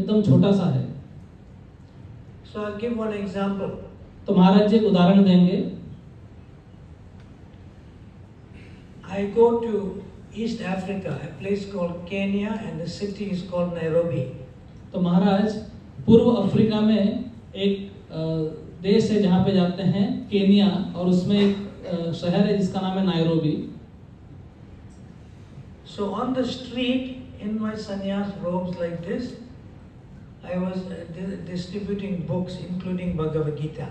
एकदम छोटा सा है। So I'll give one example. तो महाराज जी एक उदाहरण देंगे। I go to East Africa, a place called Kenya, and the city is called Nairobi. तो महाराज पूर्व अफ्रीका में एक देश है जहाँ पे जाते हैं, केनिया, और उसमें एक शहर है जिसका नाम है Nairobi. So on the street, in my sannyas robes like this, I was distributing books, including Bhagavad Gita.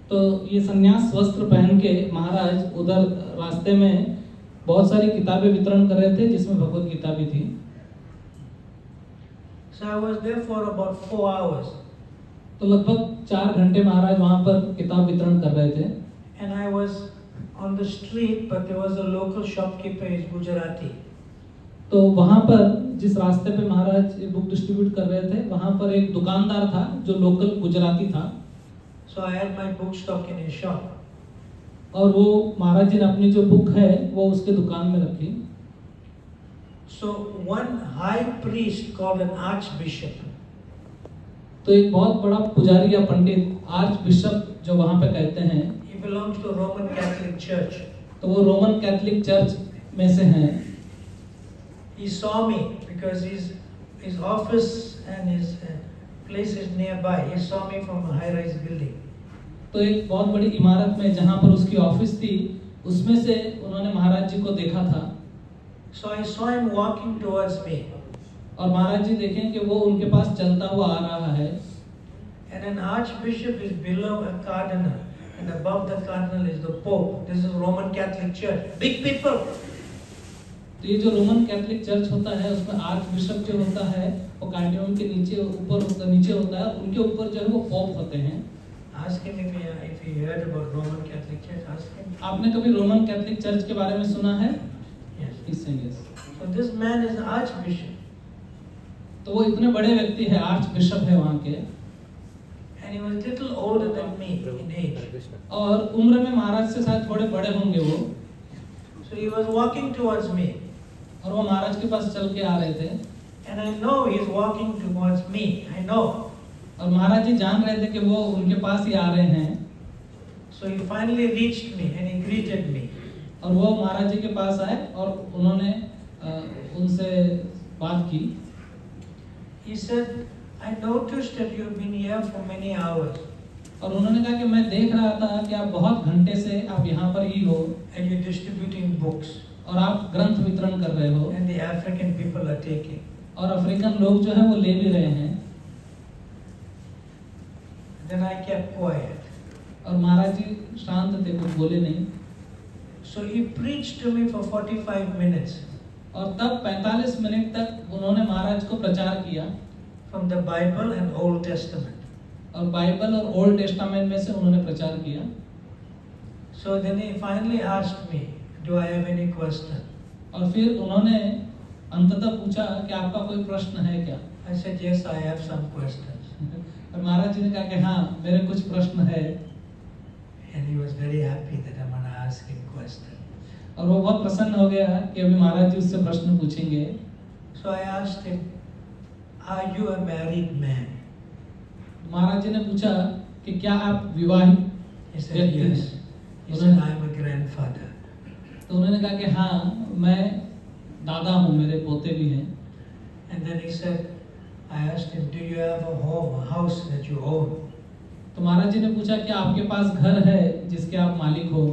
तो ये सन्यास वस्त्र पहन के महाराज उधर रास्ते में बहुत सारी किताबें वितरण कर रहे थे, जिसमें भगवत गीता भी थी। So I was there for about 4 hours. तो लगभग 4 घंटे महाराज वहाँ पर किताब वितरण कर रहे थे। And I was on the street, but there was a local shopkeeper, he's Gujarati. तो वहाँ पर जिस रास्ते पे महाराज बुक डिस्ट्रीब्यूट कर रहे थे, वहाँ पर एक दुकानदार था जो लोकल गुजराती था। So I had my book stock in his shop. और वो महाराज जी ने अपनी जो बुक है वो उसके दुकान में रखी। So one high priest called an archbishop. तो एक बहुत बड़ा पुजारी या पंडित, आर्च बिशप जो वहाँ पे कहते हैं, He belongs to Roman Catholic Church. तो वो रोमन कैथोलिक चर्च में से हैं। He saw me because his office and his place is nearby. He saw me from a high-rise building. तो एक बहुत बड़ी इमारत में जहाँ पर उसकी ऑफिस थी, उसमें से उन्होंने महाराज जी को देखा था। So I saw him walking towards me. और महाराज जी देखें कि वो उनके पास चलता हुआ आ रहा है। And an archbishop is below a cardinal, and above the cardinal is the pope. This is Roman Catholic Church. Big people. तो ये जो रोमन कैथोलिक चर्च होता है, उसमें आर्च बिशप जो होता है वो कार्डिनल के नीचे होता है, उनके ऊपर जो है वो पोप होते हैं। Ask him if he heard about Roman Catholic Church. Ask him. आपने कभी रोमन कैथोलिक चर्च के बारे में सुना है? Yes. He's saying yes. So this man is an archbishop. तो वो इतने बड़े व्यक्ति है, आर्च बिशप है वहाँ के। And he was a little older than me in age. और उम्र में महाराज से शायद थोड़े बड़े होंगे वो। So he was walking towards me. और वो महाराज के पास चल के आ रहे थे। And I know he is walking towards me. I know. और महाराज जी जान रहे थे कि वो उनके पास ही आ रहे हैं। So he finally reached me and he greeted me. और वो महाराज जी के पास आए और उन्होंने उनसे बात की। He said, I noticed that you've been here for many hours. और उन्होंने कहा कि मैं देख रहा था कि आप बहुत घंटे से आप यहाँ पर ही हो। And you're distributing books. और आप ग्रंथ वितरण कर रहे हो। And the African people are taking. और अफ्रीकन लोग जो है वो ले भी रहे हैं। Then I kept quiet. और महाराज जी शांत थे, कुछ बोले नहीं। So he preached to me for 45 minutes. और तब 45 मिनट तक उन्होंने महाराज को प्रचार किया। From the Bible and Old Testament. और बाइबल और ओल्ड टेस्टामेंट में से उन्होंने प्रचार किया। So then he finally asked me, do I have any question? और फिर उन्होंने अंततः पूछा कि आपका कोई प्रश्न है क्या? I said, yes, I have some questions. और महाराज जी ने कहा कि हाँ, मेरे कुछ प्रश्न है। And he was very happy that I'm going to ask him questions. और वो बहुत प्रसन्न हो गया कि अभी महाराज जी उससे प्रश्न पूछेंगे। So I asked him, are you a married man? महाराज जी ने पूछा कि क्या आप विवाहित? He said, yes. He said, I'm a grandfather. तो उन्होंने कहा कि हाँ, मैं दादा हूँ, मेरे पोते भी हैं। And then he said, I asked him, do you have a home, a house that you own? तो महाराज जी ने पूछा कि आपके पास घर है जिसके आप मालिक हो?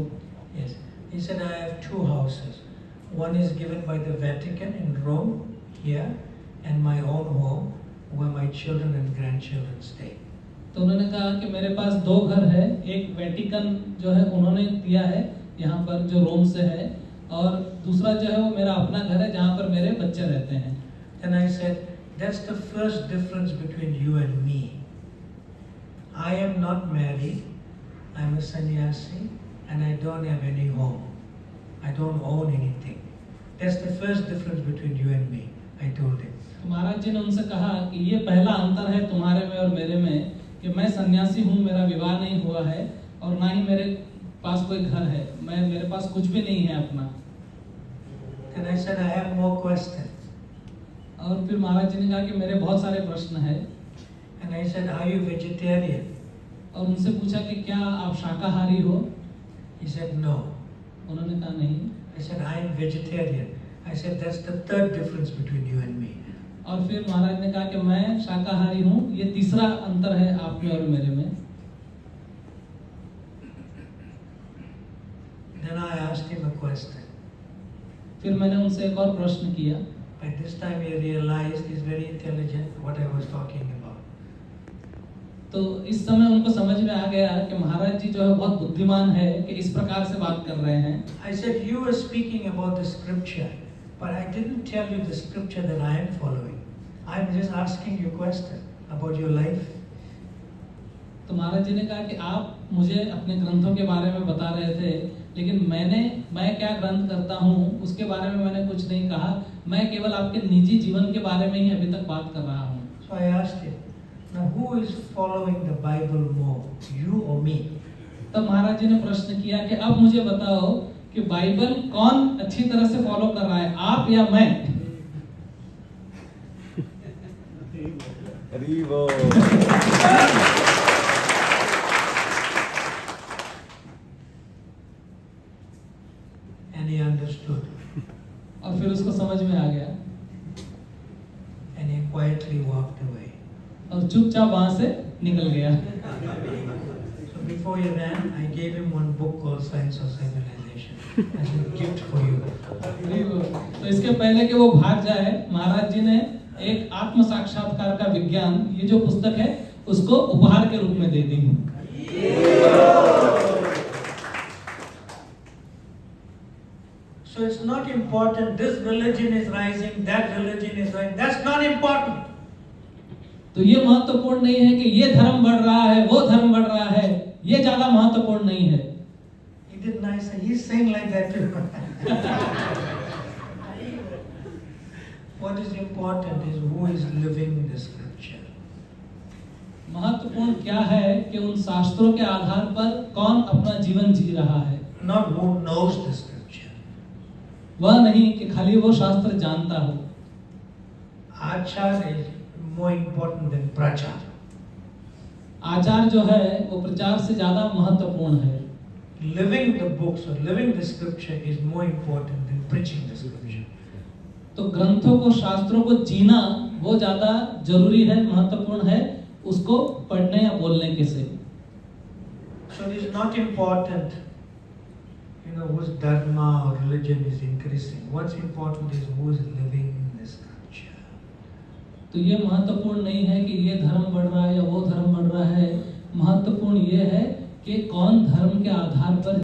Yes. He said, I have 2 houses. One is given by the Vatican in Rome, here, and my own home, where my children and grandchildren stay. तो उन्होंने कहा कि मेरे पास 2 घर है, एक वेटिकन जो है उन्होंने दिया है यहाँ पर जो रोम से है, और दूसरा जो है वो मेरा अपना घर है जहाँ पर मेरे बच्चे रहते हैं। Then I said, that's the first difference between you and me. I am not married, I'm a sannyasi, and I don't have any home. I don't own anything. That's the first difference between you and me, I told him. महाराज जी ने उनसे कहा कि ये पहला अंतर है तुम्हारे में और मेरे में कि मैं सन्यासी हूँ, मेरा विवाह नहीं हुआ है और ना ही मेरे पास कोई घर है, मेरे पास कुछ भी नहीं है अपना। Then I said, I have more questions. और फिर महाराज जी ने कहा कि मेरे बहुत सारे प्रश्न हैं। And I said, are you vegetarian? और उनसे पूछा कि क्या आप शाकाहारी हो? He said, no. उन्होंने कहा नहीं। I said, I am vegetarian. I said, that's the third difference between you and me. और फिर महाराज ने कहा कि मैं शाकाहारी हूँ, ये तीसरा अंतर है आप में और मेरे में। Then I asked him a question. फिर मैंने उनसे एक और प्रश्न किया। By this time he realized he's very intelligent, what I was talking about. तो इस समय उनको समझ में आ गया कि महाराज जी जो है बहुत बुद्धिमान है कि इस प्रकार से बात कर रहे हैं। I said, you were speaking about the scripture, but I didn't tell you the scripture that I am following. I'm just asking you a question about your life. तो महाराज जी ने कहा कि आप मुझे अपने ग्रंथों के बारे में बता रहे थे, लेकिन मैं क्या ग्रंथ करता हूँ उसके बारे में मैंने कुछ नहीं कहा। मैं केवल आपके निजी जीवन के बारे में ही अभी तक बात कर रहा हूँ। So I asked him, now who is following the Bible more, you or me? तब महाराज जी ने प्रश्न किया कि अब मुझे बताओ कि बाइबल कौन अच्छी तरह से फॉलो कर रहा है, आप या मैं? And he understood. और फिर उसको समझ में आ गया And he quietly walked away. और चुपचाप वहां से निकल गया। So before he ran, I gave him one book called Science of Civilization as a gift for you. तो इसके पहले कि वो भाग जाए, महाराज जी ने एक आत्म साक्षात्कार का विज्ञान, ये जो पुस्तक है, उसको उपहार के रूप में दे दी। So it's not important, this religion is rising, that religion is rising. That's not important. तो ये महत्वपूर्ण नहीं है कि ये धर्म बढ़ रहा है, वो धर्म बढ़ रहा है, ये ज्यादा महत्वपूर्ण नहीं है। He did nice. He's saying like that too. What is important is who is living the scripture. महत्वपूर्ण क्या है कि उन शास्त्रों के आधार पर कौन अपना जीवन जी रहा है, Not who knows the scripture. वह नहीं कि खाली वो शास्त्र जानता हो। Achar is more important than prachar. आचार जो है वो प्रचार से ज्यादा महत्वपूर्ण है। Living the books or living the scripture is more important than preaching the scripture. तो ग्रंथों को, शास्त्रों को जीना वो ज्यादा जरूरी है, महत्वपूर्ण है, उसको पढ़ने या बोलने के से। So it is not important, whose dharma or religion is increasing. What's important is who is living the scripture. तो ये महत्वपूर्ण नहीं है कि ये धर्म बढ़ रहा है या वो धर्म बढ़ रहा है। महत्वपूर्ण ये है कि कौन धर्म के आधार पर